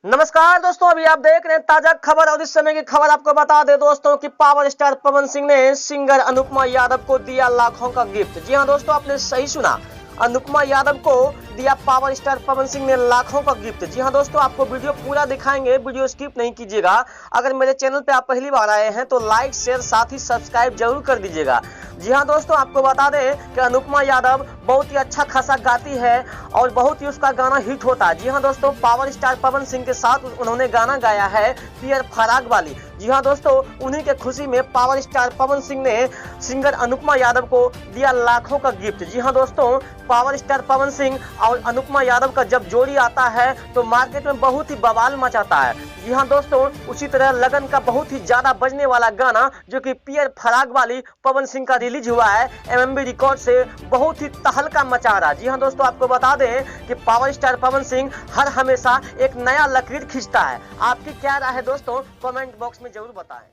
नमस्कार दोस्तों, अभी आप देख रहे हैं ताजा खबर और इस समय की खबर आपको बता दें दोस्तों कि पावर स्टार पवन सिंह ने सिंगर अनुपमा यादव को दिया लाखों का गिफ्ट। जी हां दोस्तों, आपने सही सुना, अनुपमा यादव को दिया पावर स्टार पवन सिंह ने लाखों का गिफ्ट। जी हां दोस्तों, आपको वीडियो पूरा दिखाएंगे, वीडियो स्किप नहीं कीजिएगा। अगर मेरे चैनल पे आप पहली बार आए हैं तो लाइक शेयर साथ ही सब्सक्राइब जरूर कर दीजिएगा। जी हां दोस्तों, आपको बता दें कि अनुपमा यादव बहुत ही अच्छा खासा गाती है और बहुत ही उसका गाना हिट होता है। जी हां दोस्तों, पावर स्टार पवन सिंह के साथ उन्होंने गाना गाया है पियर फराग वाली। जी हां दोस्तों, उन्हीं के खुशी में पावर स्टार पवन सिंह ने सिंगर अनुपमा यादव को दिया लाखों का गिफ्ट। जी हां दोस्तों, पावर स्टार पवन सिंह और अनुपमा यादव का जब जोड़ी आता है तो मार्केट में बहुत ही बवाल मचाता है। जी हां दोस्तों, उसी तरह लगन का बहुत ही ज्यादा बजने वाला गाना जो कि पियर फराग वाली पवन सिंह का रिलीज हुआ है एमएमबी रिकॉर्ड से, बहुत ही तहलका मचा रहा है। जी हां दोस्तों, आपको बता दें कि पावर स्टार पवन सिंह हर हमेशा एक नया लकीर खींचता है। आपकी क्या राय है दोस्तों, कमेंट बॉक्स में जरूर बताएं।